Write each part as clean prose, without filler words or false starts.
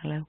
Hello.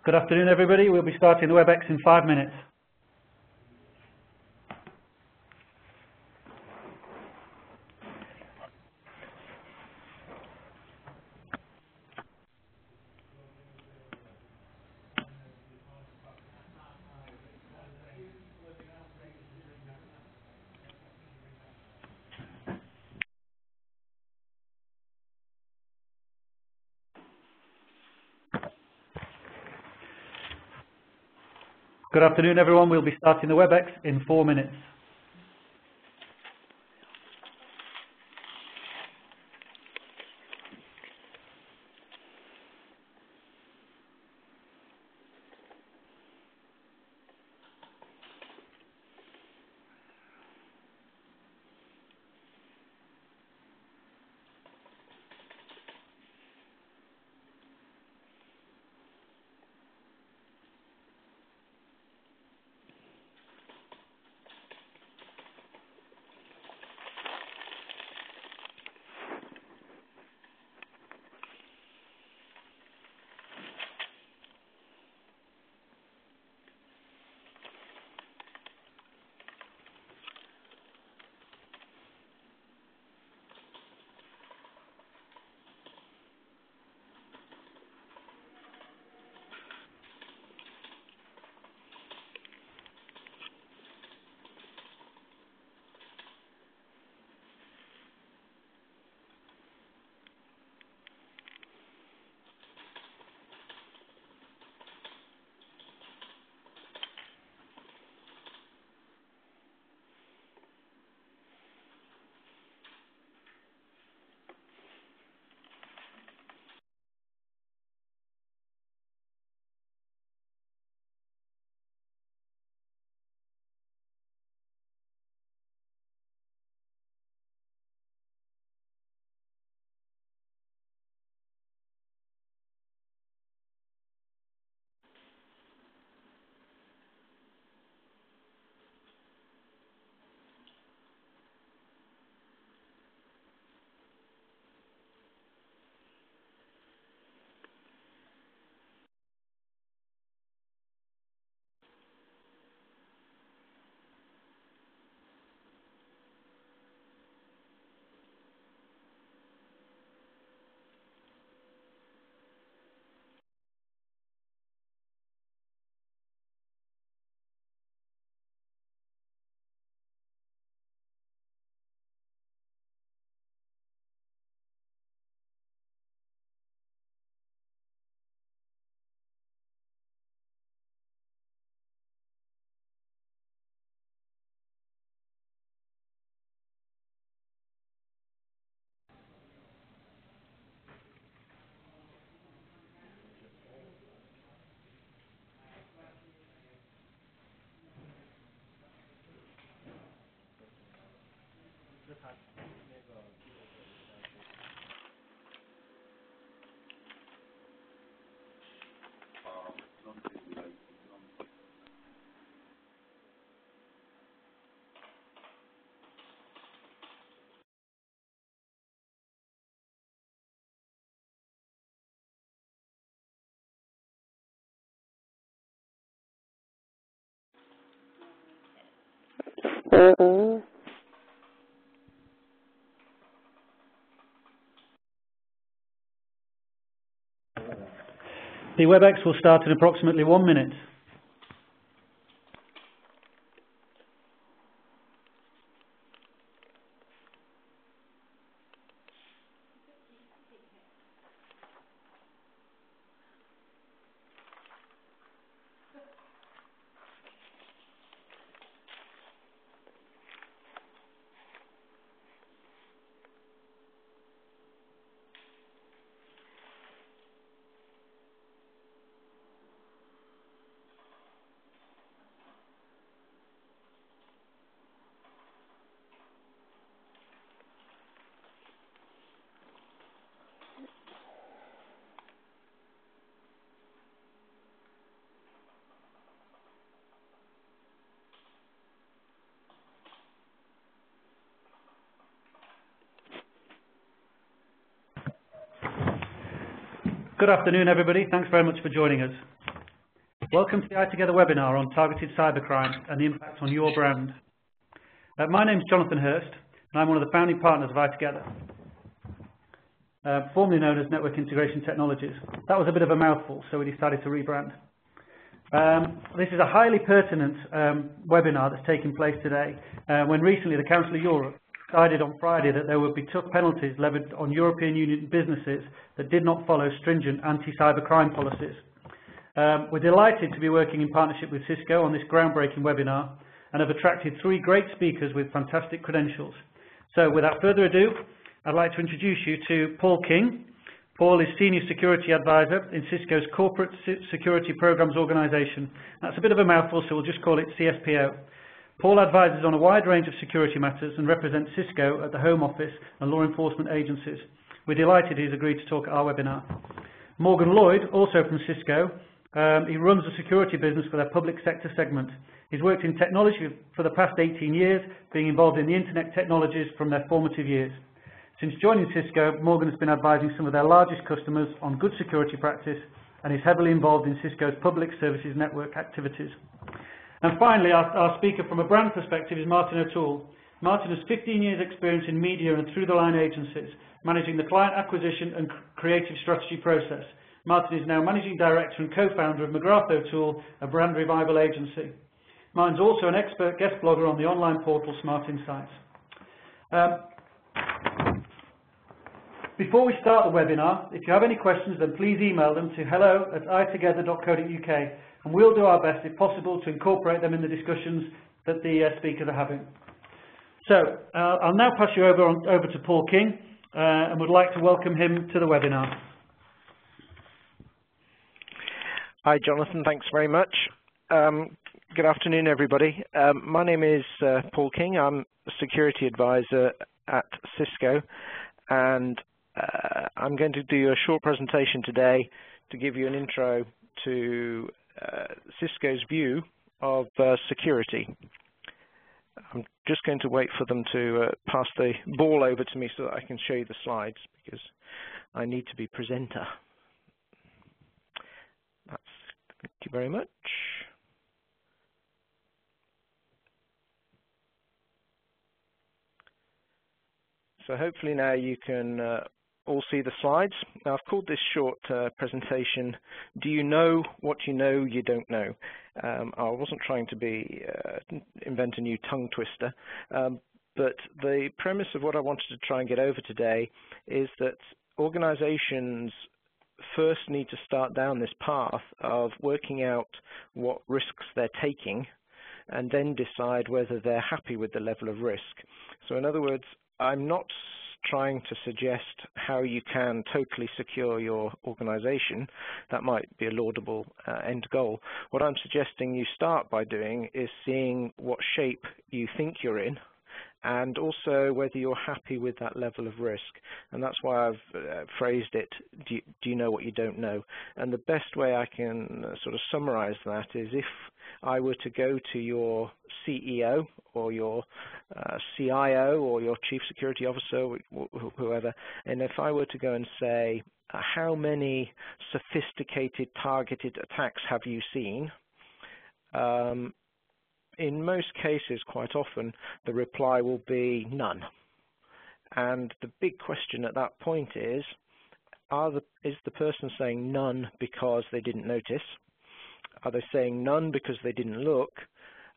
Good afternoon, everybody. We'll be starting the WebEx in 5 minutes. Good afternoon, everyone. We'll be starting the WebEx in 4 minutes. The WebEx will start in approximately 1 minute. Good afternoon, everybody. Thanks very much for joining us. Welcome to the ITogether webinar on targeted cybercrime and the impact on your brand. My name is Jonathan Hirst, and I'm one of the founding partners of ITogether, formerly known as Network Integration Technologies. That was a bit of a mouthful, so we decided to rebrand. This is a highly pertinent webinar that's taking place today, when recently the Council of Europe decided on Friday that there would be tough penalties levied on European Union businesses that did not follow stringent anti-cybercrime policies. We're delighted to be working in partnership with Cisco on this groundbreaking webinar and have attracted 3 great speakers with fantastic credentials. So without further ado, I'd like to introduce you to Paul King. Paul is Senior Security Advisor in Cisco's Corporate Security Programs Organization. That's a bit of a mouthful, so we'll just call it CSPO. Paul advises on a wide range of security matters and represents Cisco at the Home Office and law enforcement agencies. We're delighted he's agreed to talk at our webinar. Morgan Lloyd, also from Cisco, he runs the security business for their public sector segment. He's worked in technology for the past 18 years, being involved in the internet technologies from their formative years. Since joining Cisco, Morgan has been advising some of their largest customers on good security practice and is heavily involved in Cisco's public services network activities. And finally, our speaker from a brand perspective is Martin O'Toole. Martin has 15 years experience in media and through-the-line agencies, managing the client acquisition and creative strategy process. Martin is now Managing Director and co-founder of McGrath O'Toole, a brand revival agency. Martin's also an expert guest blogger on the online portal Smart Insights. Before we start the webinar, if you have any questions, then please email them to hello@itogether.co.uk, and we'll do our best, if possible, to incorporate them in the discussions that the speakers are having. So, I'll now pass you over to Paul King, and would like to welcome him to the webinar. Hi, Jonathan. Thanks very much. Good afternoon, everybody. My name is Paul King. I'm a security advisor at Cisco, and I'm going to do a short presentation today to give you an intro to Cisco's view of security. I'm just going to wait for them to pass the ball over to me so that I can show you the slides, because I need to be presenter. Thank you very much. So hopefully now you can all see the slides. Now, I've called this short presentation, Do You Know What You Know You Don't Know? I wasn't trying to invent a new tongue twister, but the premise of what I wanted to try and get over today is that organizations first need to start down this path of working out what risks they're taking and then decide whether they're happy with the level of risk. So in other words, I'm not trying to suggest how you can totally secure your organization. That might be a laudable end goal. What I'm suggesting you start by doing is seeing what shape you think you're in, and also whether you're happy with that level of risk. And that's why I've phrased it, do you know what you don't know? And the best way I can sort of summarize that is, if I were to go to your CEO or your CIO or your Chief Security Officer, whoever, and if I were to go and say, how many sophisticated targeted attacks have you seen? in most cases, quite often, the reply will be none. And the big question at that point is the person saying none because they didn't notice? Are they saying none because they didn't look?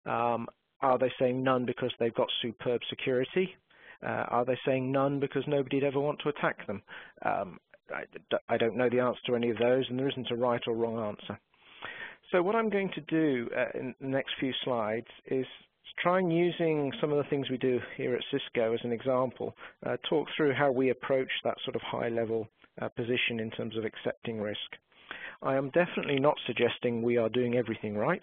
Are they saying none because they've got superb security? Are they saying none because nobody'd ever want to attack them? I don't know the answer to any of those, and there isn't a right or wrong answer. So what I'm going to do in the next few slides is try and, using some of the things we do here at Cisco as an example, talk through how we approach that sort of high-level position in terms of accepting risk. I am definitely not suggesting we are doing everything right.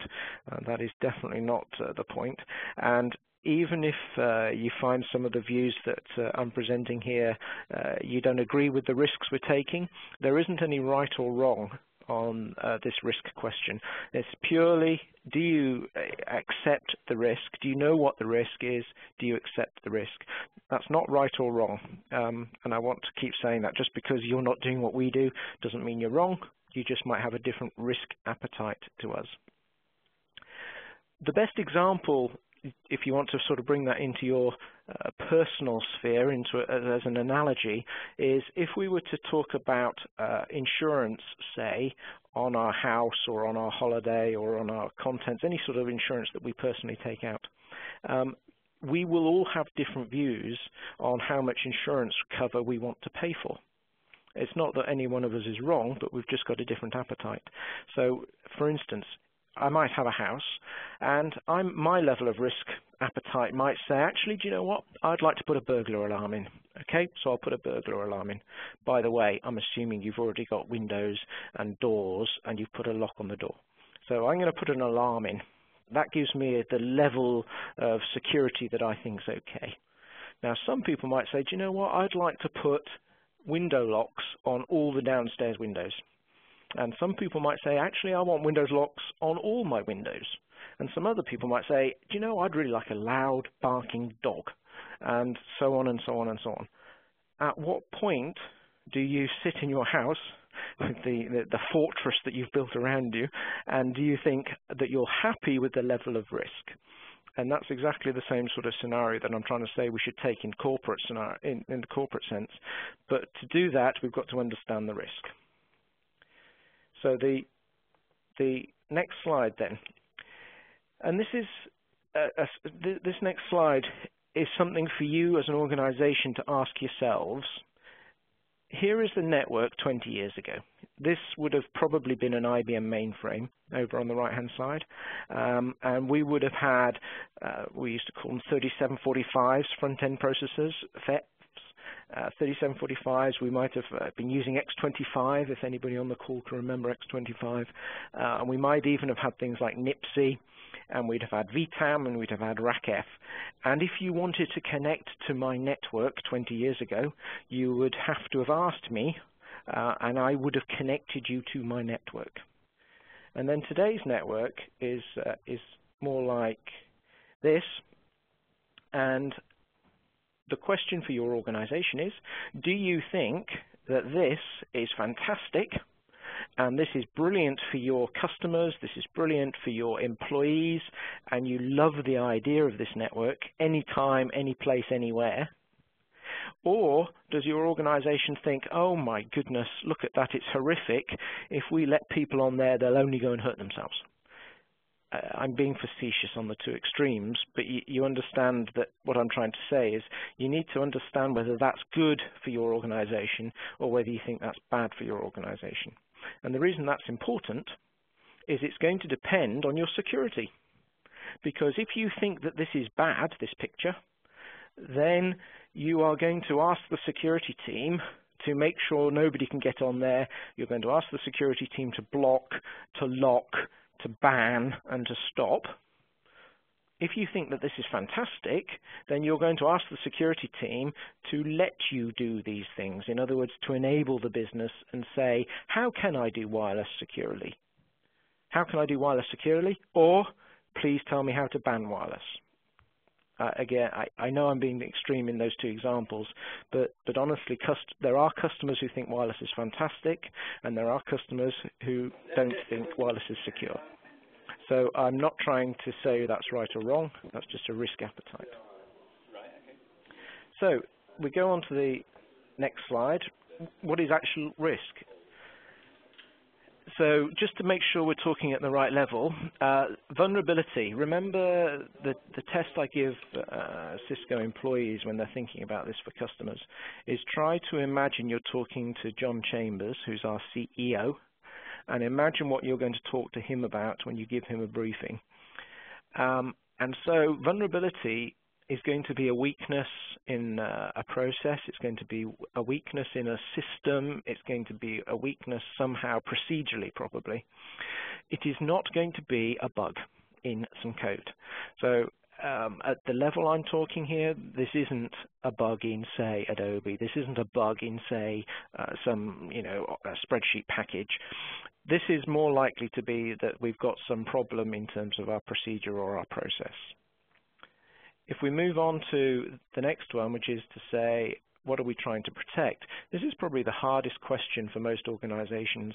That is definitely not the point. And even if you find some of the views that I'm presenting here, you don't agree with the risks we're taking, there isn't any right or wrong on this risk question. It's purely, do you accept the risk? Do you know what the risk is? Do you accept the risk? That's not right or wrong. And I want to keep saying that. Just because you're not doing what we do doesn't mean you're wrong. You just might have a different risk appetite to us. The best example, if you want to sort of bring that into your personal sphere, as an analogy, is if we were to talk about insurance, say, on our house or on our holiday or on our contents, any sort of insurance that we personally take out. We will all have different views on how much insurance cover we want to pay for. It's not that any one of us is wrong, but we've just got a different appetite. So, for instance, I might have a house, and my level of risk appetite might say, actually, do you know what? I'd like to put a burglar alarm in. Okay, so I'll put a burglar alarm in. By the way, I'm assuming you've already got windows and doors, and you've put a lock on the door. So I'm going to put an alarm in. That gives me the level of security that I think is okay. Now, some people might say, do you know what? I'd like to put window locks on all the downstairs windows. And some people might say, actually, I want windows locks on all my windows. And some other people might say, do you know, I'd really like a loud, barking dog, and so on and so on and so on. At what point do you sit in your house with the fortress that you've built around you, and do you think that you're happy with the level of risk? And that's exactly the same sort of scenario that I'm trying to say we should take in corporate scenario, in the corporate sense. But to do that, we've got to understand the risk. So the next slide then, and this is this next slide is something for you as an organization to ask yourselves. Here is the network 20 years ago. This would have probably been an IBM mainframe over on the right-hand side. And we would have had, we used to call them 3745s, front-end processors, FETs. 3745s, we might have been using X25, if anybody on the call can remember X25. And we might even have had things like NIPSI, and we'd have had VTAM, and we'd have had RACF. And if you wanted to connect to my network 20 years ago, you would have to have asked me, and I would have connected you to my network. And then today's network is more like this. And the question for your organization is, do you think that this is fantastic, and this is brilliant for your customers, this is brilliant for your employees, and you love the idea of this network anytime, any place, anywhere? Or does your organization think, oh my goodness, look at that, it's horrific. If we let people on there, they'll only go and hurt themselves. I'm being facetious on the two extremes, but you understand that what I'm trying to say is you need to understand whether that's good for your organization or whether you think that's bad for your organization. And the reason that's important is it's going to depend on your security. Because if you think that this is bad, this picture, then you are going to ask the security team to make sure nobody can get on there. You're going to ask the security team to block, to lock, to ban, and to stop. If you think that this is fantastic, then you're going to ask the security team to let you do these things. In other words, to enable the business and say, how can I do wireless securely? How can I do wireless securely? Or please tell me how to ban wireless. Again, I know I'm being extreme in those two examples, but honestly, there are customers who think wireless is fantastic, and there are customers who don't think wireless is secure. So I'm not trying to say that's right or wrong, that's just a risk appetite. So we go on to the next slide. What is actual risk? So just to make sure we're talking at the right level, vulnerability. Remember the test I give Cisco employees when they're thinking about this for customers is try to imagine you're talking to John Chambers, who's our CEO, and imagine what you're going to talk to him about when you give him a briefing. And so vulnerability is going to be a weakness in a process, it's going to be a weakness in a system, it's going to be a weakness somehow procedurally probably. It is not going to be a bug in some code. So at the level I'm talking here, this isn't a bug in, say, Adobe. This isn't a bug in, say, some, a spreadsheet package. This is more likely to be that we've got some problem in terms of our procedure or our process. If we move on to the next one, which is to say, what are we trying to protect? This is probably the hardest question for most organizations.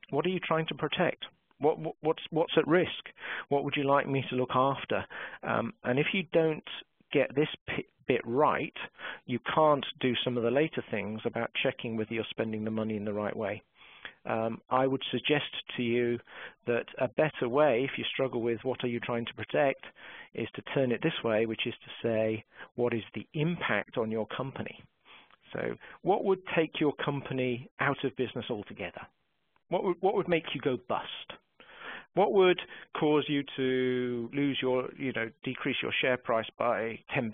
What are you trying to protect? What's at risk? What would you like me to look after? And if you don't get this bit right, you can't do some of the later things about checking whether you're spending the money in the right way. I would suggest to you that a better way, if you struggle with what are you trying to protect, is to turn it this way, which is to say, what is the impact on your company? So what would take your company out of business altogether? What would make you go bust? What would cause you to lose your, decrease your share price by 10%?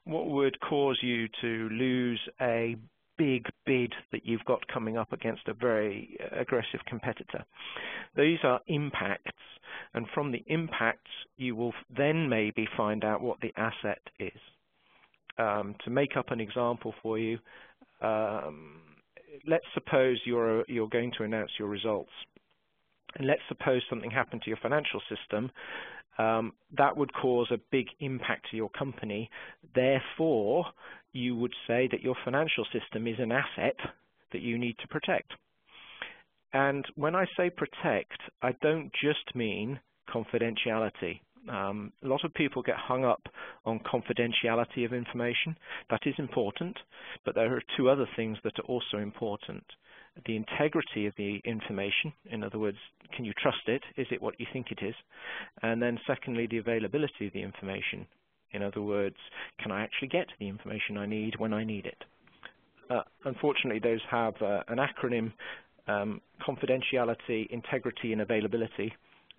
What would cause you to lose a big bid that you've got coming up against a very aggressive competitor? These are impacts, and from the impacts you will then maybe find out what the asset is. To make up an example for you, let's suppose you're going to announce your results, and let's suppose something happened to your financial system that would cause a big impact to your company. Therefore, you would say that your financial system is an asset that you need to protect. And when I say protect, I don't just mean confidentiality. A lot of people get hung up on confidentiality of information. That is important, but there are two other things that are also important. The integrity of the information, in other words, can you trust it? Is it what you think it is? And then secondly, the availability of the information. In other words, can I actually get the information I need when I need it? Unfortunately, those have an acronym, confidentiality, integrity, and availability.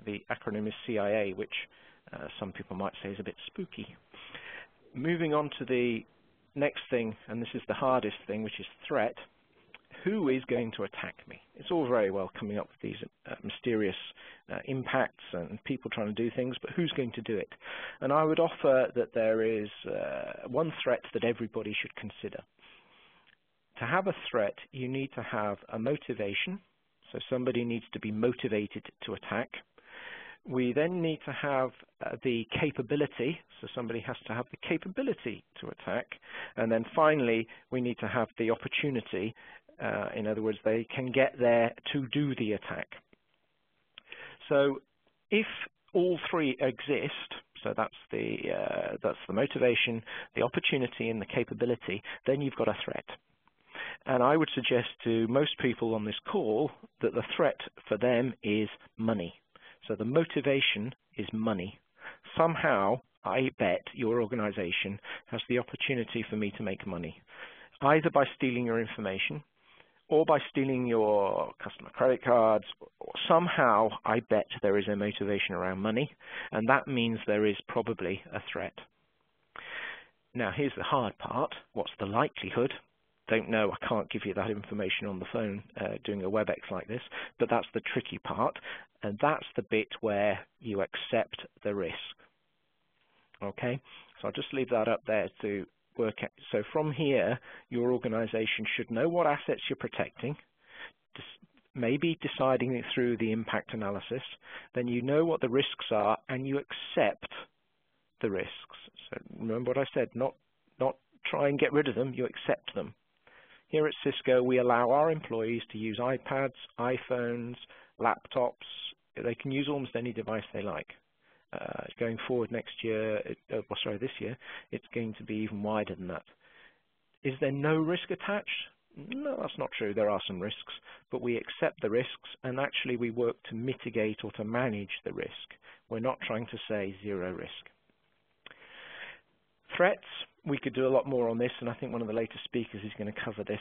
The acronym is CIA, which some people might say is a bit spooky. Moving on to the next thing, and this is the hardest thing, which is threat. Who is going to attack me? It's all very well coming up with these mysterious impacts and people trying to do things, but who's going to do it? And I would offer that there is one threat that everybody should consider. To have a threat, you need to have a motivation, so somebody needs to be motivated to attack. We then need to have the capability, so somebody has to have the capability to attack. And then finally, we need to have the opportunity. In other words, they can get there to do the attack. So if all three exist, so that's the motivation, the opportunity, and the capability, then you've got a threat. And I would suggest to most people on this call that the threat for them is money. So the motivation is money. Somehow, I bet your organization has the opportunity for me to make money, either by stealing your information or by stealing your customer credit cards. Somehow, I bet there is a motivation around money, and that means there is probably a threat. Now, here's the hard part. What's the likelihood? Don't know, I can't give you that information on the phone doing a WebEx like this, but that's the tricky part, and that's the bit where you accept the risk. Okay, so I'll just leave that up there to work out. So from here, your organization should know what assets you're protecting, maybe deciding it through the impact analysis, then you know what the risks are and you accept the risks. So remember what I said, not try and get rid of them, you accept them. Here at Cisco, we allow our employees to use iPads, iPhones, laptops, they can use almost any device they like. Going forward next year, this year, it's going to be even wider than that. Is there no risk attached? No, that's not true. There are some risks, but we accept the risks, and actually we work to mitigate or to manage the risk. We're not trying to say zero risk. Threats, we could do a lot more on this, and I think one of the later speakers is going to cover this.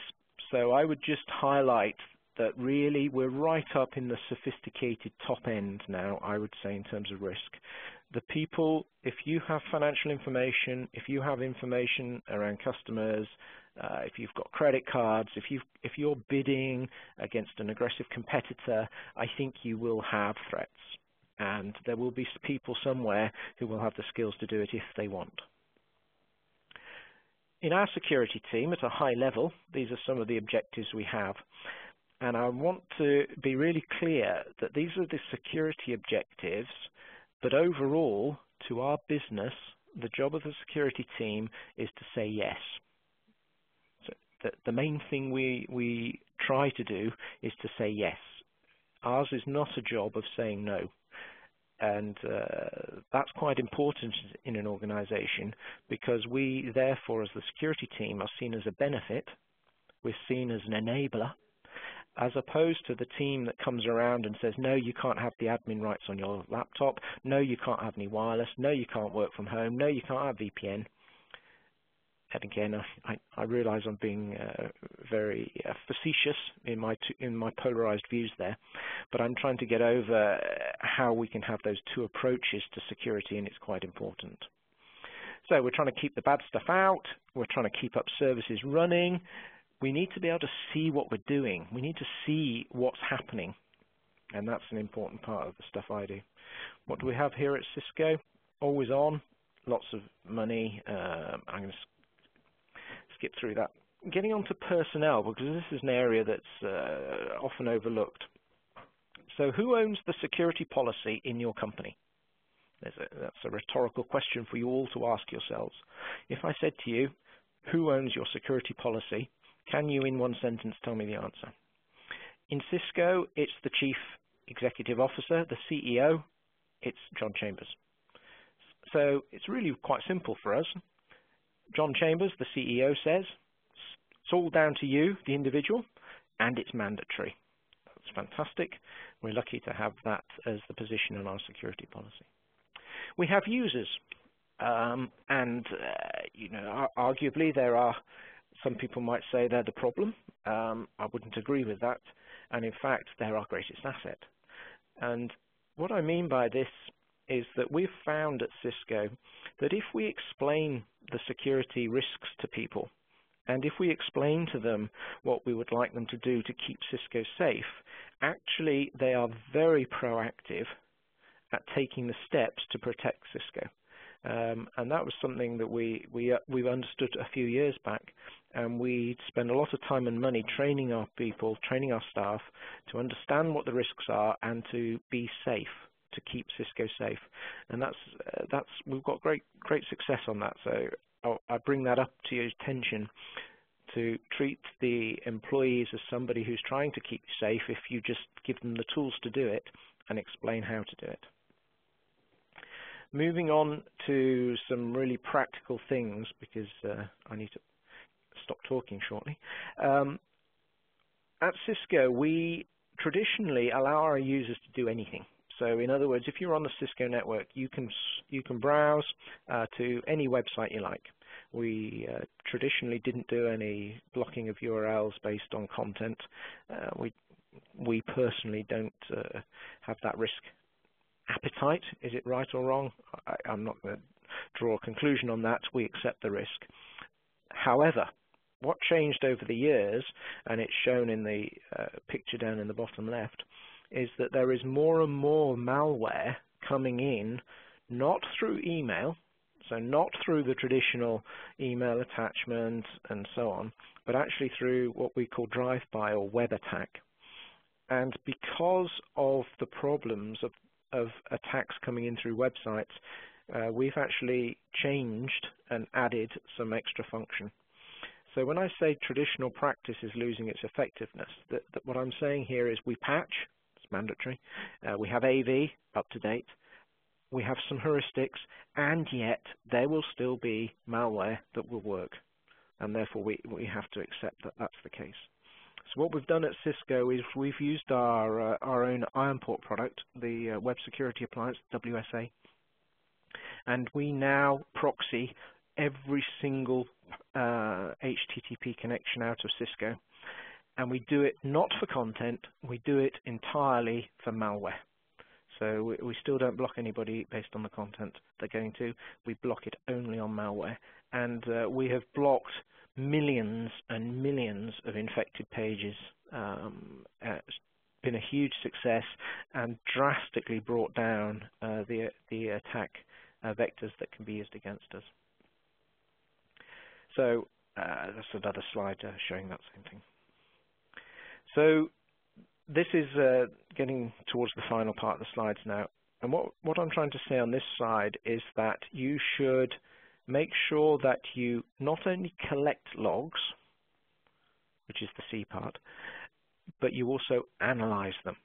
So I would just highlight that really we're right up in the sophisticated top end now, I would say, in terms of risk. The people, if you have financial information, if you have information around customers, if you've got credit cards, if you're bidding against an aggressive competitor, I think you will have threats. And there will be people somewhere who will have the skills to do it if they want. In our security team, at a high level, these are some of the objectives we have. And I want to be really clear that these are the security objectives, but overall, to our business, the job of the security team is to say yes. So the main thing we try to do is to say yes. Ours is not a job of saying no. And that's quite important in an organization, because we, therefore, as the security team, are seen as a benefit. We're seen as an enabler, as opposed to the team that comes around and says, no, you can't have the admin rights on your laptop, no, you can't have any wireless, no, you can't work from home, no, you can't have VPN. And again, I realize I'm being very facetious in my polarized views there, but I'm trying to get over how we can have those two approaches to security, and it's quite important. So we're trying to keep the bad stuff out, we're trying to keep up services running. We need to be able to see what we're doing. We need to see what's happening, and that's an important part of the stuff I do. What do we have here at Cisco? Always on, lots of money. I'm going to skip through that. Getting on to personnel, because this is an area that's often overlooked. So who owns the security policy in your company? That's a rhetorical question for you all to ask yourselves. If I said to you, who owns your security policy, can you in one sentence tell me the answer? In Cisco, it's the Chief Executive Officer, the CEO. It's John Chambers. So it's really quite simple for us. John Chambers, the CEO, says, it's all down to you, the individual, and it's mandatory. That's fantastic. We're lucky to have that as the position in our security policy. We have users, arguably there are, some people might say they're the problem. I wouldn't agree with that. And in fact, they're our greatest asset. And what I mean by this is that we've found at Cisco that if we explain the security risks to people, and if we explain to them what we would like them to do to keep Cisco safe, actually they are very proactive at taking the steps to protect Cisco. And that was something that we understood a few years back, and we spend a lot of time and money training our people, training our staff to understand what the risks are and to be safe, to keep Cisco safe. And that's we've got great success on that. So I bring that up to your attention, to treat the employees as somebody who's trying to keep you safe if you just give them the tools to do it and explain how to do it. Moving on to some really practical things, because I need to stop talking shortly. At Cisco, we traditionally allow our users to do anything. So in other words, if you're on the Cisco network, you can browse to any website you like. We traditionally didn't do any blocking of URLs based on content. We personally don't have that risk appetite. Is it right or wrong? I'm not going to draw a conclusion on that. We accept the risk. However, what changed over the years, and it's shown in the picture down in the bottom left, is that there is more and more malware coming in, not through email, so not through the traditional email attachment and so on, but actually through what we call drive-by or web attack. And because of the problems of attacks coming in through websites, we've actually changed and added some extra function. So when I say traditional practice is losing its effectiveness, what I'm saying here is we patch, That's mandatory. We have AV, up to date. We have some heuristics, and yet there will still be malware that will work, and therefore we have to accept that that's the case. So what we've done at Cisco is we've used our own IronPort product, the Web Security Appliance, WSA, and we now proxy every single HTTP connection out of Cisco, and we do it not for content, we do it entirely for malware. So we still don't block anybody based on the content they're going to. We block it only on malware. And we have blocked millions and millions of infected pages. It's been a huge success and drastically brought down the attack vectors that can be used against us. So that's another slide showing that same thing. So this is getting towards the final part of the slides now. And what I'm trying to say on this slide is that you should make sure that you not only collect logs, which is the C part, but you also analyze them.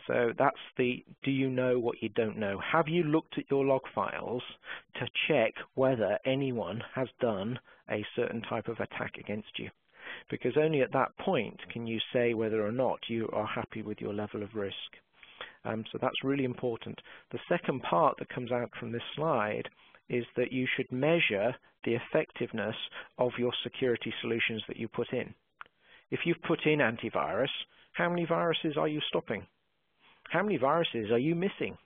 So that's the do you know what you don't know? Have you looked at your log files to check whether anyone has done a certain type of attack against you? Because only at that point can you say whether or not you are happy with your level of risk. So that's really important. The second part that comes out from this slide is that you should measure the effectiveness of your security solutions that you put in. If you've put in antivirus, how many viruses are you stopping? How many viruses are you missing?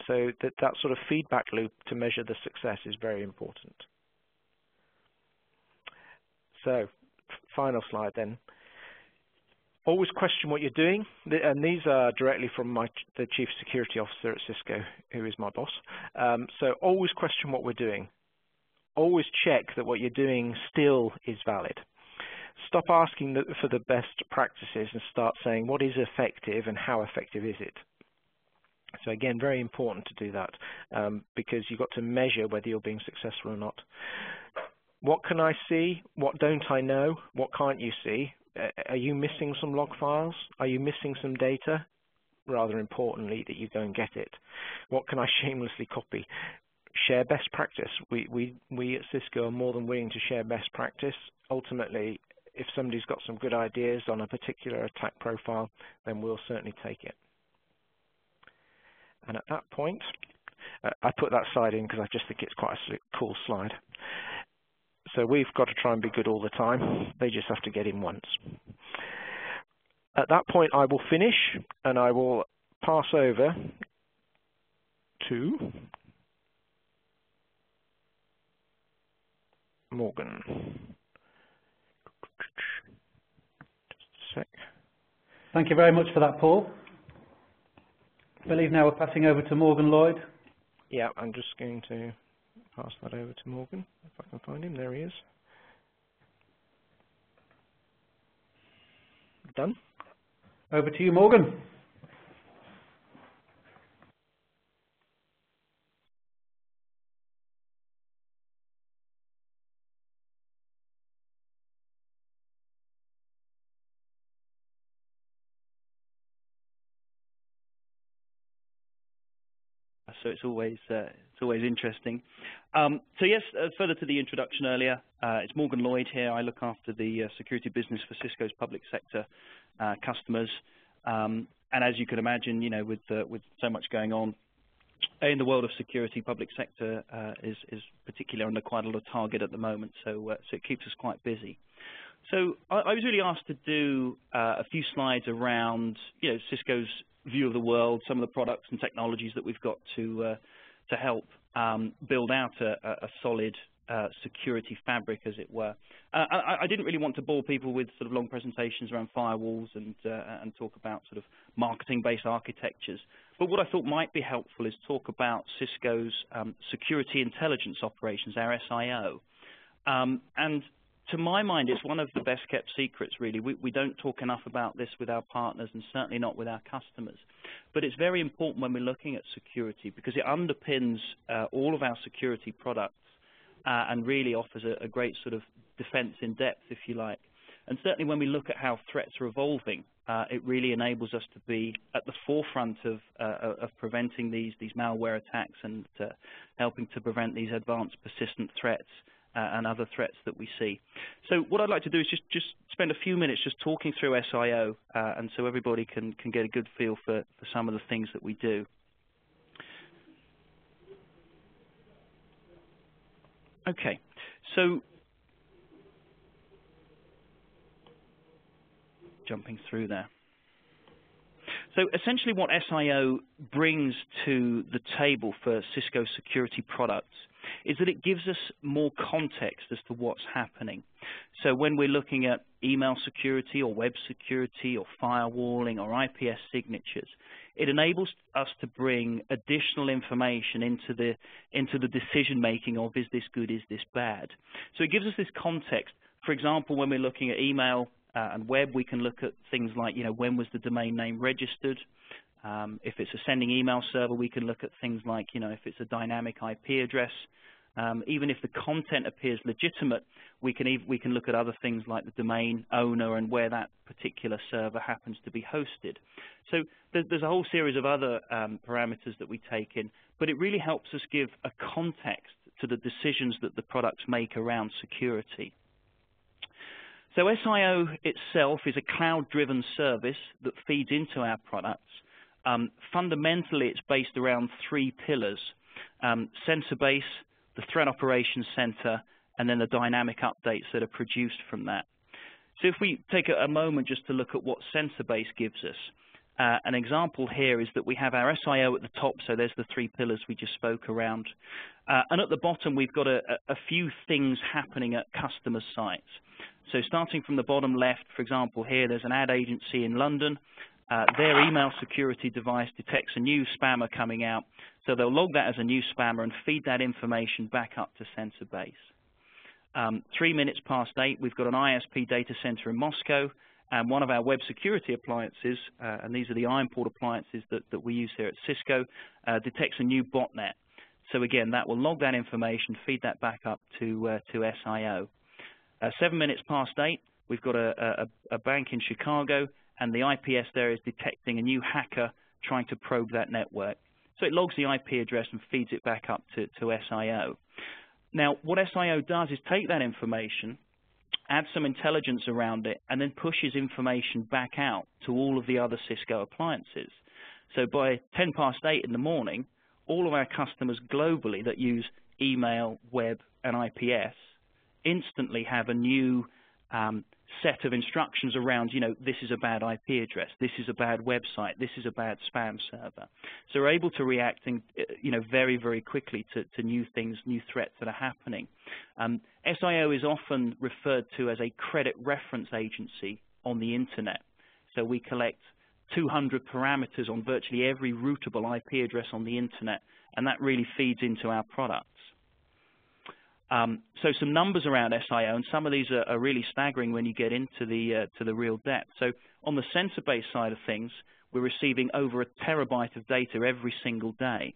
So that sort of feedback loop to measure the success is very important. So, final slide then. Always question what you're doing, and these are directly from the Chief Security Officer at Cisco, who is my boss. So always question what we're doing. Always check that what you're doing still is valid. Stop asking for the best practices and start saying what is effective and how effective is it. So again, very important to do that because you've got to measure whether you're being successful or not. What can I see? What don't I know? What can't you see? Are you missing some log files? Are you missing some data? Rather importantly, that you go and get it. What can I shamelessly copy? Share best practice. We at Cisco are more than willing to share best practice. Ultimately, if somebody's got some good ideas on a particular attack profile, then we'll certainly take it. And at that point, I put that slide in because I just think it's quite a cool slide. So we've got to try and be good all the time. They just have to get in once. At that point, I will finish, and I will pass over to Morgan. Just a sec. Thank you very much for that, Paul. I believe now we're passing over to Morgan Lloyd. Yeah, I'm just going to pass that over to Morgan, if I can find him. There he is. Done. Over to you, Morgan. So it's always interesting. So yes, further to the introduction earlier, it's Morgan Lloyd here. I look after the security business for Cisco's public sector customers. And as you can imagine, you know, with so much going on in the world of security, public sector is particularly under quite a lot of target at the moment. So it keeps us quite busy. So I was really asked to do a few slides around, you know, Cisco's view of the world, some of the products and technologies that we've got to help build out a solid security fabric, as it were. I didn't really want to bore people with sort of long presentations around firewalls and talk about sort of marketing-based architectures. But what I thought might be helpful is talk about Cisco's security intelligence operations, our SIO. And to my mind, it's one of the best kept secrets, really. We don't talk enough about this with our partners and certainly not with our customers. But it's very important when we're looking at security because it underpins all of our security products and really offers a great sort of defense in depth, if you like. And certainly when we look at how threats are evolving, it really enables us to be at the forefront of preventing these malware attacks and helping to prevent these advanced persistent threats and other threats that we see. So what I'd like to do is just spend a few minutes just talking through SIO, and so everybody can get a good feel for some of the things that we do. Okay, so jumping through there. So essentially what SIO brings to the table for Cisco security products is that it gives us more context as to what's happening. So when we're looking at email security or web security or firewalling or IPS signatures, it enables us to bring additional information into the decision making of is this good, is this bad. So it gives us this context. For example, when we're looking at email and web, we can look at things like, when was the domain name registered? If it's a sending email server, we can look at things like, if it's a dynamic IP address. Even if the content appears legitimate, we can look at other things like the domain owner and where that particular server happens to be hosted. So there's a whole series of other parameters that we take in, but it really helps us give a context to the decisions that the products make around security. So SIO itself is a cloud-driven service that feeds into our products. Fundamentally, it's based around 3 pillars: sensor base, the threat operations center, and then the dynamic updates that are produced from that. So if we take a moment just to look at what sensor base gives us, an example here is that we have our SIO at the top, so there's the 3 pillars we just spoke around. And at the bottom, we've got a few things happening at customer sites. So starting from the bottom left, for example, here there's an ad agency in London. Their email security device detects a new spammer coming out, so they'll log that as a new spammer and feed that information back up to sensor base. 3 minutes past 8, we've got an ISP data center in Moscow, and one of our web security appliances, and these are the IronPort appliances that we use here at Cisco, detects a new botnet. So again, that will log that information, feed that back up to SIO. 7 minutes past 8, we've got a bank in Chicago, and the IPS there is detecting a new hacker trying to probe that network. So it logs the IP address and feeds it back up to SIO. Now, what SIO does is take that information, add some intelligence around it, and then pushes information back out to all of the other Cisco appliances. So by 10 past 8 in the morning, all of our customers globally that use email, web, and IPS instantly have a new set of instructions around, this is a bad IP address, this is a bad website, this is a bad spam server. So we're able to react, very, very quickly to new things, new threats that are happening. SIO is often referred to as a credit reference agency on the Internet. So we collect 200 parameters on virtually every routable IP address on the Internet, and that really feeds into our products. So some numbers around SIO, and some of these are really staggering when you get into the real depth. So on the sensor-based side of things, we're receiving over 1 terabyte of data every single day.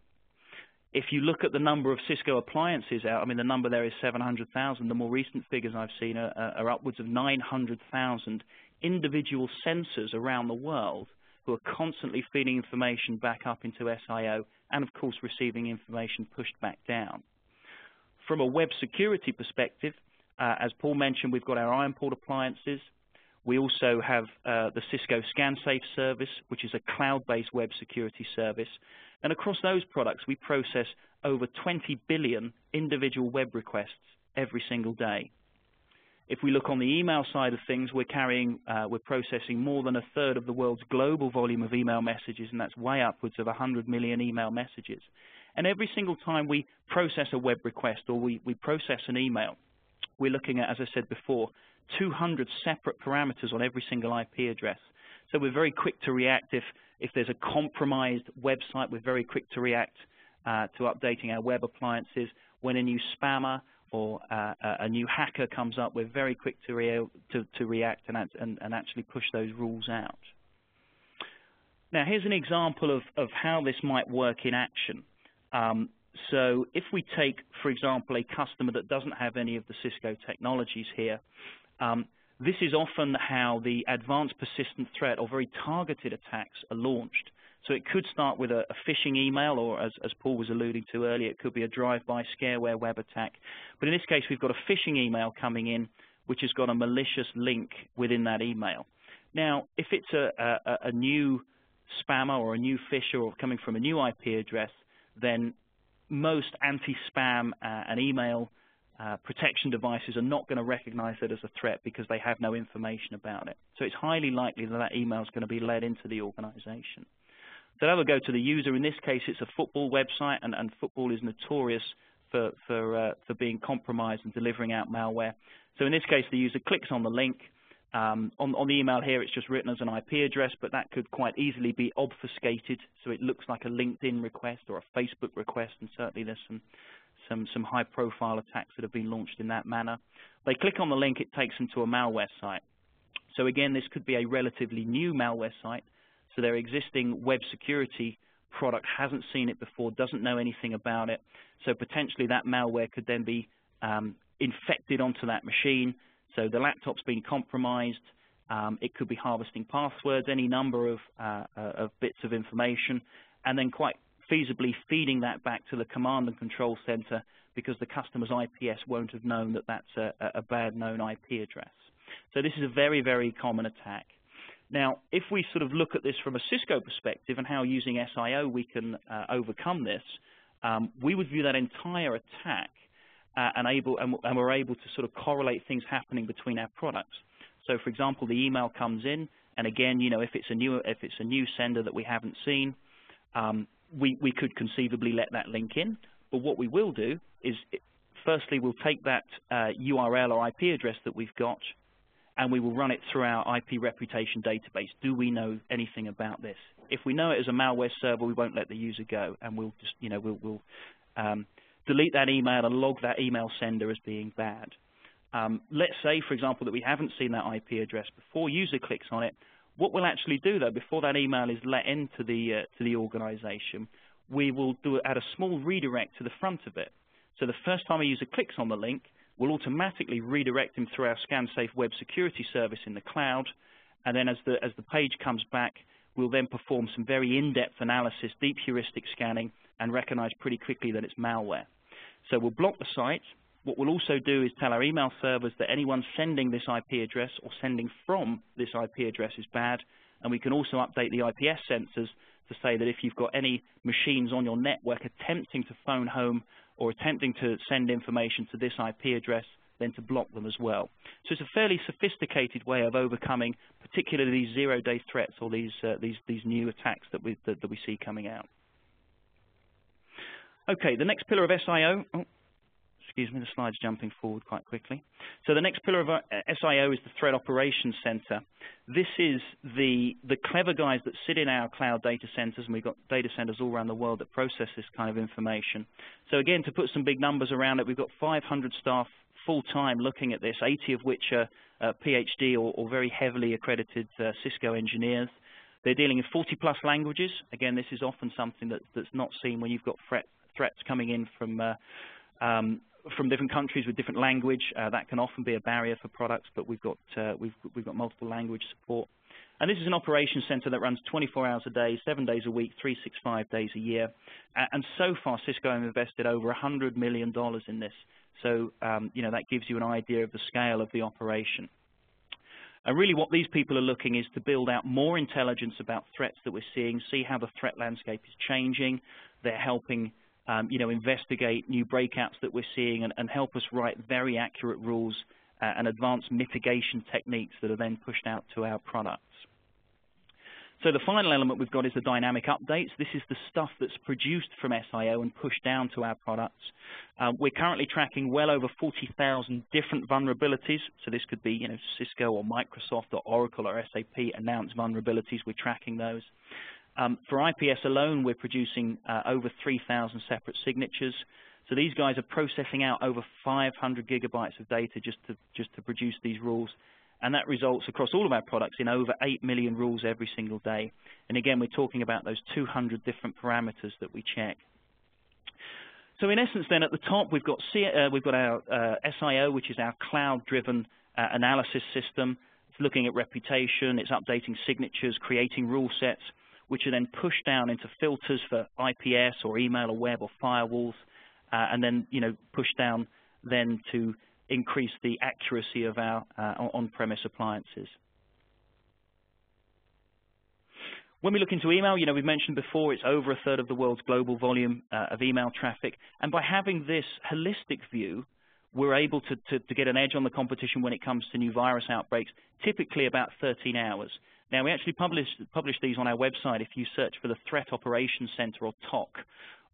If you look at the number of Cisco appliances out, the number there is 700,000. The more recent figures I've seen are upwards of 900,000 individual sensors around the world who are constantly feeding information back up into SIO and, of course, receiving information pushed back down. From a web security perspective, as Paul mentioned, we've got our IronPort appliances. We also have the Cisco ScanSafe service, which is a cloud-based web security service. And across those products, we process over 20 billion individual web requests every single day. If we look on the email side of things, we're processing more than 1/3 of the world's global volume of email messages, and that's way upwards of 100 million email messages. And every single time we process a web request or we process an email, we're looking at, as I said before, 200 separate parameters on every single IP address. So we're very quick to react if there's a compromised website. We're very quick to react to updating our web appliances. When a new spammer or a new hacker comes up, we're very quick to react and actually push those rules out. Now, here's an example of how this might work in action. So if we take, for example, a customer that doesn't have any of the Cisco technologies here, This is often how the advanced persistent threat or very targeted attacks are launched. So it could start with a phishing email, or as Paul was alluding to earlier, it could be a drive-by scareware web attack. But in this case, we've got a phishing email coming in, which has got a malicious link within that email. Now, if it's a new spammer or a new phisher or coming from a new IP address, then most anti-spam and email protection devices are not going to recognize it as a threat because they have no information about it. So it's highly likely that that email is going to be led into the organization. So that will go to the user. In this case, it's a football website, and football is notorious for being compromised and delivering out malware. So in this case, the user clicks on the link. On the email here, it's just written as an IP address, but that could quite easily be obfuscated, so it looks like a LinkedIn request or a Facebook request, and certainly there's some high-profile attacks that have been launched in that manner. They click on the link, it takes them to a malware site. So again, this could be a relatively new malware site, so their existing web security product hasn't seen it before, doesn't know anything about it, so potentially that malware could then be infected onto that machine. So the laptop's been compromised. It could be harvesting passwords, any number of bits of information, and then quite feasibly feeding that back to the command and control center because the customer's IPS won't have known that that's a bad known IP address. So this is a very, very common attack. Now, if we sort of look at this from a Cisco perspective and how using SIO we can overcome this, we would view that entire attack and we're able to sort of correlate things happening between our products. So, for example, the email comes in, and again, you know, if it's a new sender that we haven't seen, we could conceivably let that link in. But what we will do is, firstly, we'll take that URL or IP address that we've got, and we will run it through our IP reputation database. Do we know anything about this? If we know it as a malware server, we won't let the user go, and we'll just, you know, we'll delete that email and log that email sender as being bad. Let's say, for example, that we haven't seen that IP address before. User clicks on it. What we'll actually do, though, before that email is let into the organization, we will add a small redirect to the front of it. So the first time a user clicks on the link, we'll automatically redirect him through our ScanSafe web security service in the cloud, and then as the page comes back, we'll then perform some very in-depth analysis, deep heuristic scanning, and recognize pretty quickly that it's malware. So we'll block the site. What we'll also do is tell our email servers that anyone sending this IP address or sending from this IP address is bad, and we can also update the IPS sensors to say that if you've got any machines on your network attempting to phone home or attempting to send information to this IP address, then to block them as well. So it's a fairly sophisticated way of overcoming particularly these zero-day threats or these new attacks that we see coming out. Okay, the next pillar of SIO, excuse me, the slide's jumping forward quite quickly. So the next pillar of SIO is the Threat Operations Center. This is the clever guys that sit in our cloud data centers, and we've got data centers all around the world that process this kind of information. So again, to put some big numbers around it, we've got 500 staff full-time looking at this, 80 of which are PhD or very heavily accredited Cisco engineers. They're dealing in 40-plus languages. Again, this is often something that's not seen when you've got threats coming in from different countries with different language. That can often be a barrier for products, but we've got multiple language support. And this is an operations center that runs 24 hours a day, 7 days a week, 365 days a year. And so far, Cisco have invested over $100 million in this. So, you know, that gives you an idea of the scale of the operation. And really what these people are looking is to build out more intelligence about threats that we're seeing, see how the threat landscape is changing. They're helping you know, investigate new breakouts that we're seeing and help us write very accurate rules and advanced mitigation techniques that are then pushed out to our products. So the final element we've got is the dynamic updates. This is the stuff that's produced from SIO and pushed down to our products. We're currently tracking well over 40,000 different vulnerabilities. So this could be, you know, Cisco or Microsoft or Oracle or SAP announced vulnerabilities. We're tracking those. For IPS alone, we're producing over 3,000 separate signatures. So these guys are processing out over 500 gigabytes of data just to produce these rules. And that results across all of our products in over 8 million rules every single day. And again, we're talking about those 200 different parameters that we check. So in essence then, at the top, we've got our SIO, which is our cloud-driven analysis system. It's looking at reputation, it's updating signatures, creating rule sets, which are then pushed down into filters for IPS or email or web or firewalls, and then pushed down then to increase the accuracy of our on-premise appliances. When we look into email, we've mentioned before, it's over a third of the world's global volume of email traffic. And by having this holistic view, we're able to get an edge on the competition when it comes to new virus outbreaks, typically about 13 hours. Now, we actually publish these on our website. If you search for the Threat Operations Center, or TOC,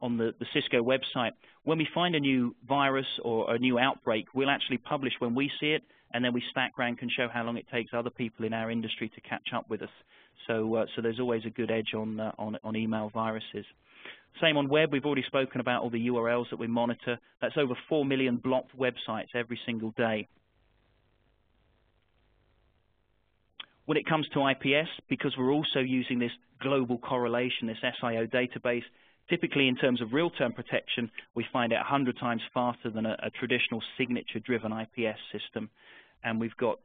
on the Cisco website, when we find a new virus or a new outbreak, we'll actually publish when we see it, and then we stack rank and show how long it takes other people in our industry to catch up with us. So there's always a good edge on email viruses. Same on web. We've already spoken about all the URLs that we monitor. That's over 4 million blocked websites every single day. When it comes to IPS, because we're also using this global correlation, this SIO database, typically in terms of real-time protection, we find it 100 times faster than a traditional signature-driven IPS system. And we've got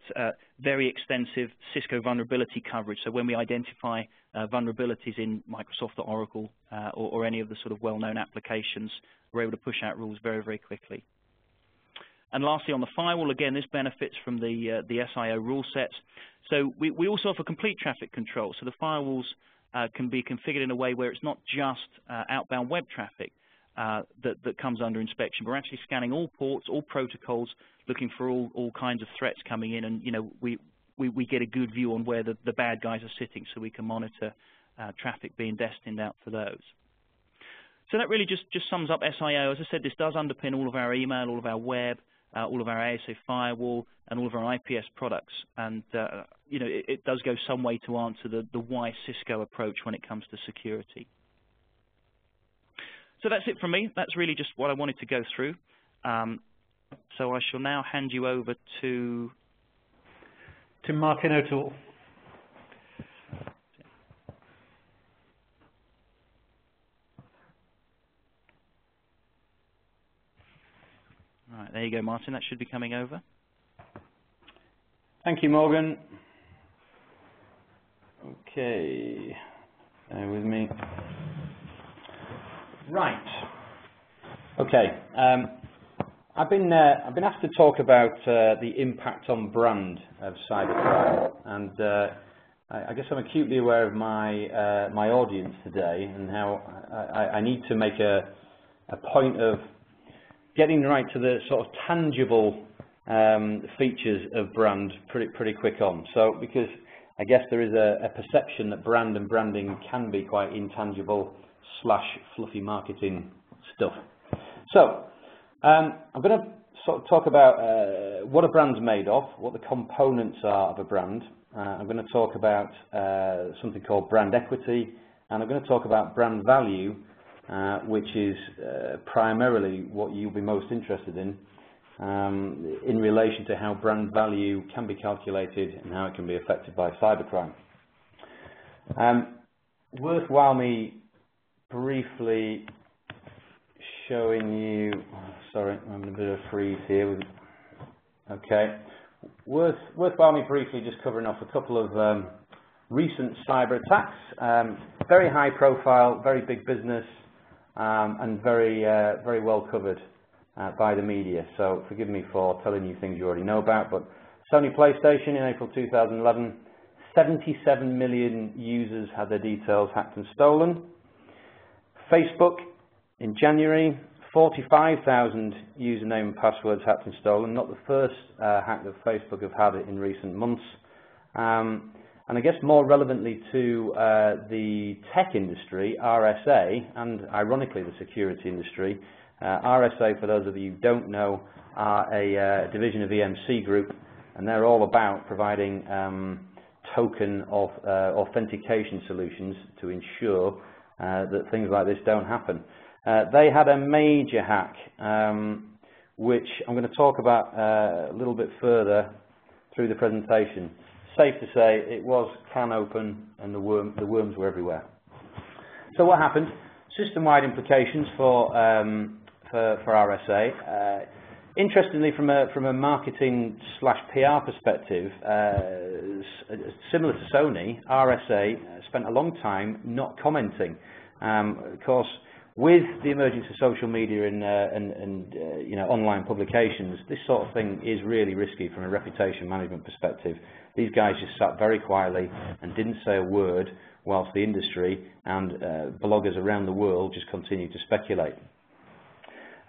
very extensive Cisco vulnerability coverage. So when we identify vulnerabilities in Microsoft or Oracle or any of the sort of well-known applications, we're able to push out rules very, very quickly. And lastly, on the firewall, again, this benefits from the SIO rule sets. So we also offer complete traffic control. So the firewalls can be configured in a way where it's not just outbound web traffic that comes under inspection. We're actually scanning all ports, all protocols, looking for all kinds of threats coming in, and we get a good view on where the bad guys are sitting, so we can monitor traffic being destined out for those. So that really just sums up SIO. As I said, this does underpin all of our email, all of our web, all of our ASA firewall, and all of our IPS products. And it does go some way to answer the why Cisco approach when it comes to security. So that's it from me. That's really just what I wanted to go through. So I shall now hand you over to Martin O'Toole. All right, there you go, Martin. That should be coming over. Thank you, Morgan. Okay, bear with me. Right. Okay. I've been asked to talk about the impact on brand of cybercrime, and I guess I'm acutely aware of my audience today and how I need to make a point of getting right to the sort of tangible features of brand pretty quick on. So because I guess there is a perception that brand and branding can be quite intangible / fluffy marketing stuff. So I'm going to sort of talk about what a brand's made of, what the components are of a brand. I'm going to talk about something called brand equity, and I'm going to talk about brand value, which is primarily what you'll be most interested in relation to how brand value can be calculated and how it can be affected by cybercrime. Worthwhile me briefly showing you, sorry, I'm in a bit of a freeze here. Okay, worthwhile me briefly just covering off a couple of recent cyber attacks, very high profile, very big business, and very well covered by the media. So forgive me for telling you things you already know about, but Sony PlayStation in April 2011, 77 million users had their details hacked and stolen. Facebook in January, 45,000 username and passwords hacked and stolen. Not the first hack that Facebook have had in recent months. And I guess more relevantly to the tech industry, RSA, and ironically the security industry, RSA, for those of you who don't know, are a division of EMC Group, and they're all about providing token of authentication solutions to ensure that things like this don't happen. They had a major hack, which I'm going to talk about a little bit further through the presentation. Safe to say it was can open and the worms were everywhere. So what happened? System-wide implications for RSA. Interestingly, from a marketing / PR perspective, similar to Sony, RSA spent a long time not commenting. Of course, with the emergence of social media and you know, online publications, this sort of thing is really risky from a reputation management perspective. These guys just sat very quietly and didn't say a word, whilst the industry and bloggers around the world just continued to speculate.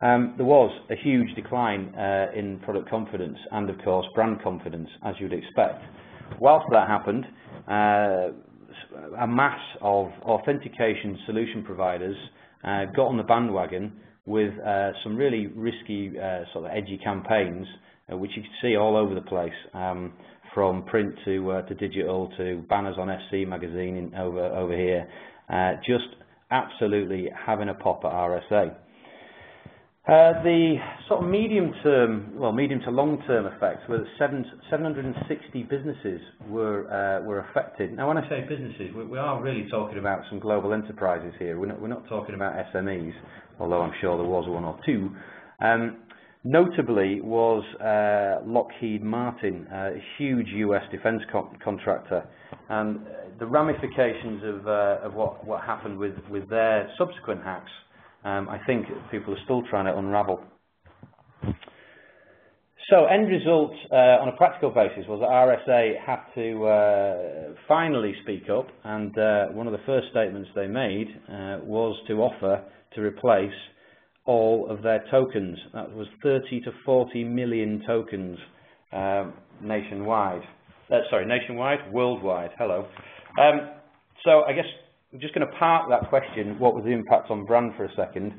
There was a huge decline in product confidence and, of course, brand confidence, as you'd expect. Whilst that happened, a mass of authentication solution providers got on the bandwagon with some really risky, sort of edgy campaigns, which you can see all over the place, from print to digital to banners on SC magazine over here, just absolutely having a pop at RSA. The sort of medium to long-term effects were that 760 businesses were affected. Now, when I say businesses, we are really talking about some global enterprises here. We're not talking about SMEs, although I'm sure there was one or two. Notably was Lockheed Martin, a huge US defence contractor, and the ramifications of what happened with their subsequent hacks. I think people are still trying to unravel. So, end result on a practical basis was that RSA had to finally speak up, and one of the first statements they made was to offer to replace all of their tokens. That was 30 to 40 million tokens nationwide. Nationwide? Worldwide. Hello. So, I guess I'm just going to park that question, what was the impact on brand, for a second.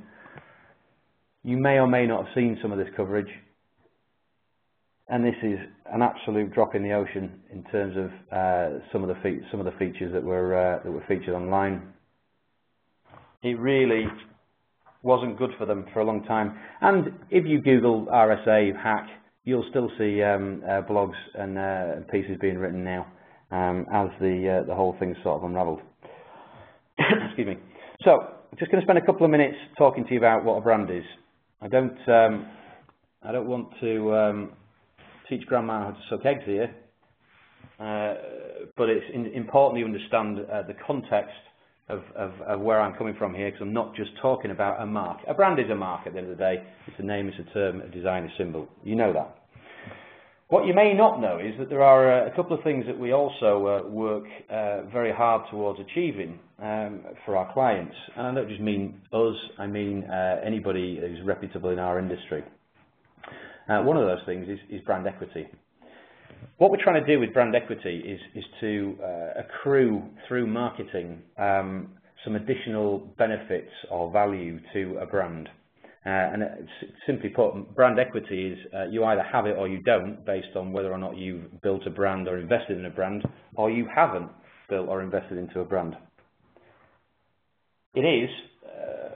You may or may not have seen some of this coverage, and this is an absolute drop in the ocean in terms of some of the features that were featured online. It really wasn't good for them for a long time, and if you Google RSA hack, you'll still see blogs and pieces being written now as the whole thing sort of unravelled. Excuse me. So, I'm just going to spend a couple of minutes talking to you about what a brand is. I don't want to teach grandma how to suck eggs here, but it's important you understand the context of where I'm coming from here, because I'm not just talking about a mark. A brand is a mark at the end of the day. It's a name, it's a term, a design, a symbol. You know that. What you may not know is that there are a couple of things that we also work very hard towards achieving for our clients. And I don't just mean us, I mean anybody who's reputable in our industry. One of those things is brand equity. What we're trying to do with brand equity is to accrue through marketing some additional benefits or value to a brand. And simply put, brand equity is you either have it or you don't, based on whether or not you've built a brand or invested in a brand, or you haven't built or invested into a brand. It is,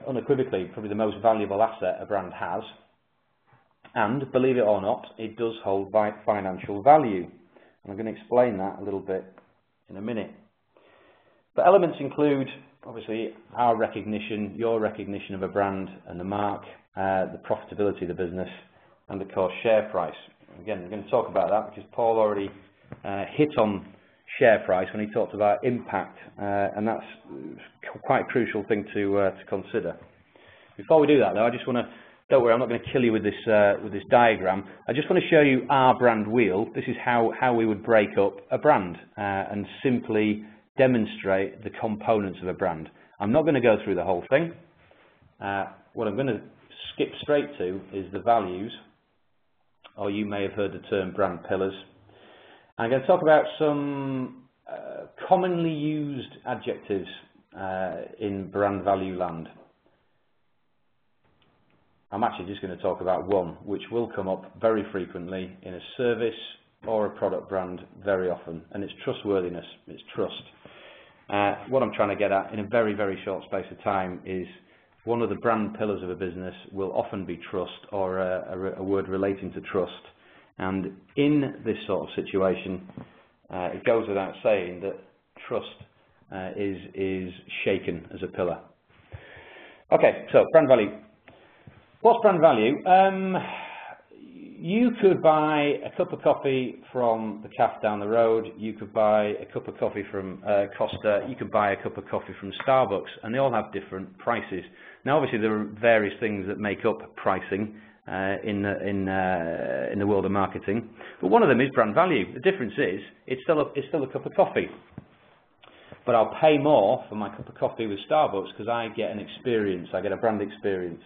unequivocally, probably the most valuable asset a brand has, and believe it or not, it does hold financial value. And I'm going to explain that a little bit in a minute. But elements include, obviously, our recognition, your recognition of a brand and the mark, the profitability of the business, and of course share price. Again, we're going to talk about that because Paul already hit on share price when he talked about impact, and that's quite a crucial thing to consider. Before we do that, though, I just want to, don't worry, I'm not going to kill you with this diagram. I just want to show you our brand wheel. This is how we would break up a brand and simply demonstrate the components of a brand. I'm not going to go through the whole thing. What I'm going to skip straight to is the values, or you may have heard the term brand pillars. I'm going to talk about some commonly used adjectives in brand value land. I'm actually just going to talk about one, which will come up very frequently in a service or a product brand very often, and it's trustworthiness, it's trust. What I'm trying to get at in a very, very short space of time is one of the brand pillars of a business will often be trust, or a word relating to trust. And in this sort of situation, it goes without saying that trust is shaken as a pillar. Okay, so brand value. What's brand value? you could buy a cup of coffee from the cafe down the road, you could buy a cup of coffee from Costa, you could buy a cup of coffee from Starbucks, and they all have different prices. Now obviously there are various things that make up pricing in the world of marketing, but one of them is brand value. The difference is it's still a cup of coffee, but I'll pay more for my cup of coffee with Starbucks because I get an experience, I get a brand experience.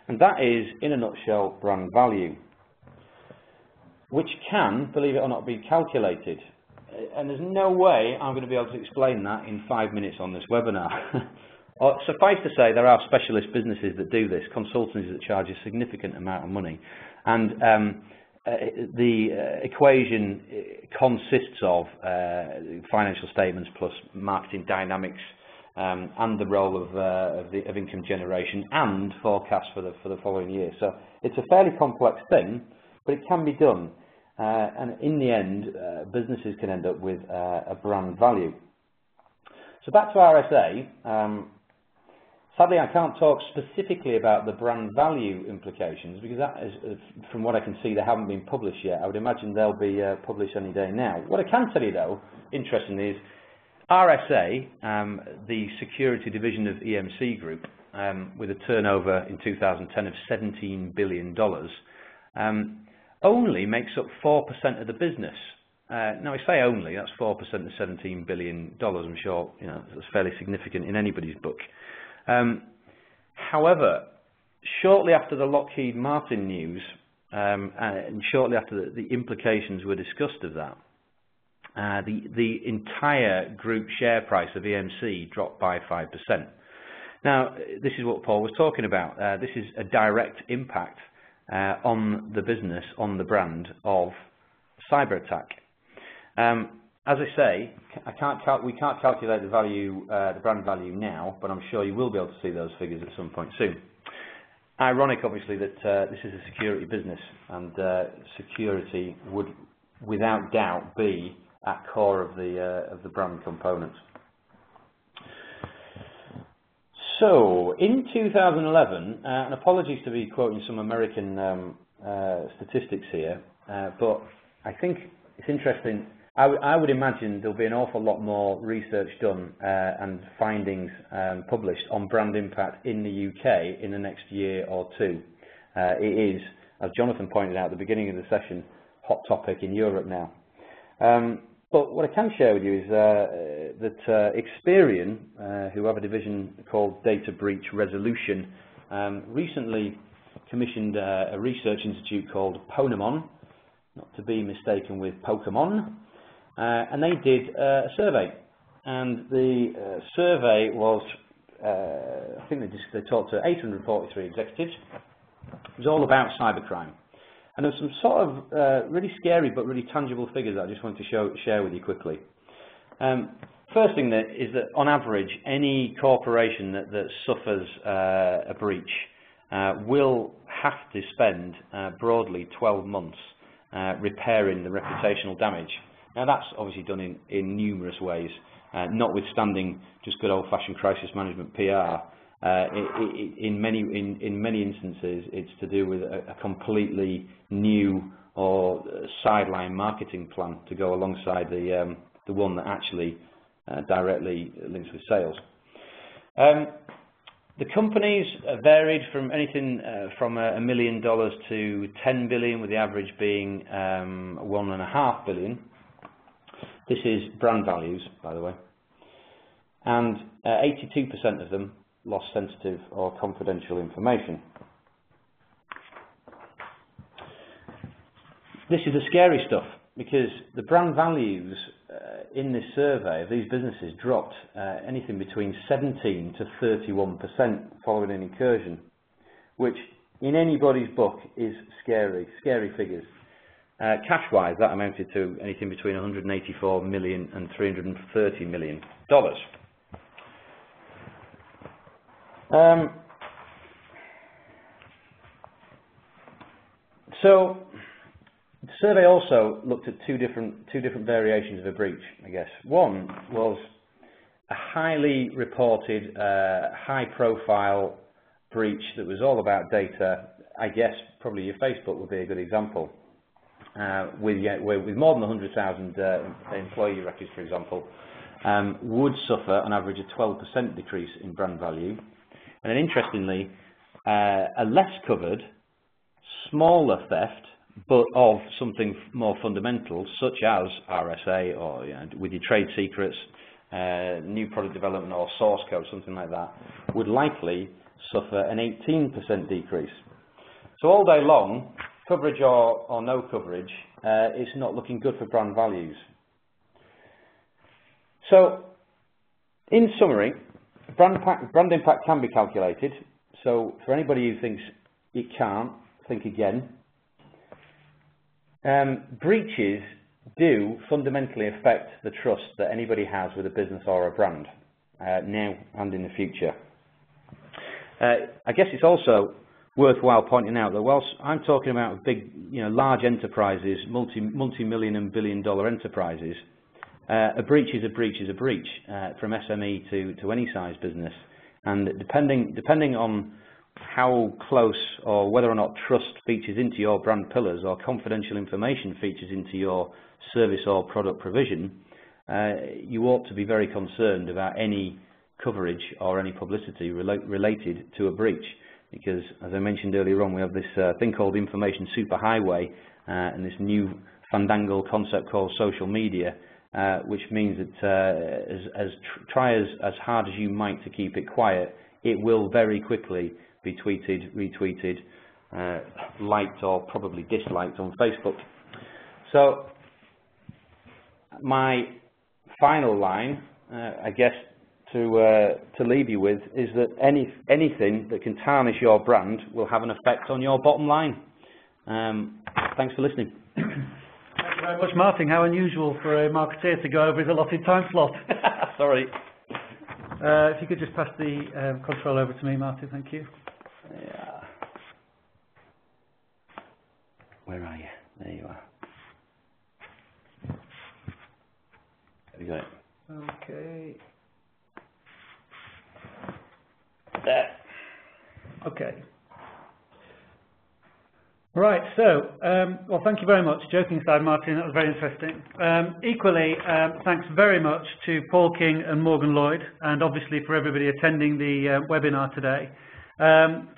And that is, in a nutshell, brand value, which can, believe it or not, be calculated. And there's no way I'm going to be able to explain that in 5 minutes on this webinar. Suffice to say, there are specialist businesses that do this, consultancies that charge a significant amount of money. And the equation consists of financial statements plus marketing dynamics, and the role of income generation and forecast for the following year. So it's a fairly complex thing, but it can be done. And in the end, businesses can end up with a brand value. So back to RSA. Sadly, I can't talk specifically about the brand value implications because that is, from what I can see, they haven't been published yet. I would imagine they'll be published any day now. What I can tell you, though, interestingly, is RSA, the security division of EMC Group, with a turnover in 2010 of $17 billion, only makes up 4% of the business. Now, I say only, that's 4% of $17 billion. I'm sure that's fairly significant in anybody's book. However, shortly after the Lockheed Martin news, and shortly after the implications were discussed of that, the entire group share price of EMC dropped by 5%. Now, this is what Paul was talking about. This is a direct impact on the business, on the brand of cyber attack. As I say, we can't calculate the value, the brand value now, but I'm sure you will be able to see those figures at some point soon. Ironic, obviously, that this is a security business, and security would, without doubt, be at core of the brand components. So, in 2011, and apologies to be quoting some American statistics here, but I think it's interesting. I would imagine there'll be an awful lot more research done and findings published on brand impact in the UK in the next year or two. It is, as Jonathan pointed out at the beginning of the session, hot topic in Europe now. But what I can share with you is that Experian, who have a division called Data Breach Resolution, recently commissioned a research institute called Ponemon, not to be mistaken with Pokemon, and they did a survey. And the survey was, I think they talked to 843 executives. It was all about cybercrime. And there's some sort of really scary but really tangible figures that I just wanted to share with you quickly. First thing is that on average, any corporation that suffers a breach will have to spend broadly 12 months repairing the reputational damage. Now that's obviously done in numerous ways, notwithstanding just good old-fashioned crisis management PR. In many instances, it's to do with a completely new or sideline marketing plan to go alongside the one that actually directly links with sales. The companies varied from anything from $1 million to $10 billion, with the average being $1.5 billion. This is brand values, by the way, and 82% of them lost sensitive or confidential information. This is the scary stuff, because the brand values in this survey of these businesses dropped anything between 17 to 31% following an incursion, which in anybody's book is scary figures. Cash-wise, that amounted to anything between $184 million and $330 million. So the survey also looked at two different variations of a breach, I guess. One was a highly reported, high-profile breach that was all about data, I guess probably your Facebook would be a good example. With more than 100,000 employee records, for example, would suffer on average a 12% decrease in brand value. And then interestingly, a less covered, smaller theft, but of something more fundamental, such as RSA or with your trade secrets, new product development or source code, something like that, would likely suffer an 18% decrease. So all day long, coverage or no coverage, it's not looking good for brand values. So, in summary, brand impact can be calculated. So for anybody who thinks it can't, think again. Breaches do fundamentally affect the trust that anybody has with a business or a brand, now and in the future. I guess it's also worthwhile pointing out that whilst I'm talking about big, large enterprises, multi-million and billion-dollar enterprises, a breach is a breach is a breach, from SME to any size business, and depending on how close or whether or not trust features into your brand pillars or confidential information features into your service or product provision, you ought to be very concerned about any coverage or any publicity related to a breach, because as I mentioned earlier on, we have this thing called information superhighway and this new fandangle concept called social media, which means that try as hard as you might to keep it quiet, it will very quickly be tweeted, retweeted, liked or probably disliked on Facebook. So my final line, I guess, to leave you with is that anything that can tarnish your brand will have an effect on your bottom line. Thanks for listening. Thank you very much, Martin. How unusual for a marketeer to go over his allotted time slot. Sorry. If you could just pass the control over to me, Martin, thank you. Yeah. Where are you? There you are. There you go. Okay. There. Okay. Right, so, well, thank you very much. Joking aside, Martin, that was very interesting. Equally, thanks very much to Paul King and Morgan Lloyd, and obviously for everybody attending the webinar today.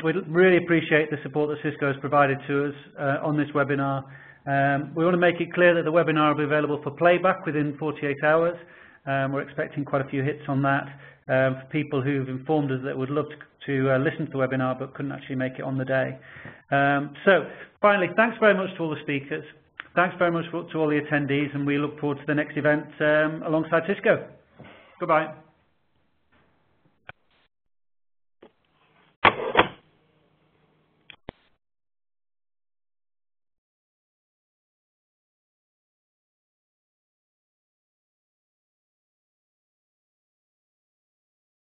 We really appreciate the support that Cisco has provided to us on this webinar. We want to make it clear that the webinar will be available for playback within 48 hours. We're expecting quite a few hits on that for people who've informed us that would love to listen to the webinar but couldn't actually make it on the day. So, finally, thanks very much to all the speakers. Thanks very much to all the attendees, and we look forward to the next event alongside Cisco. Goodbye.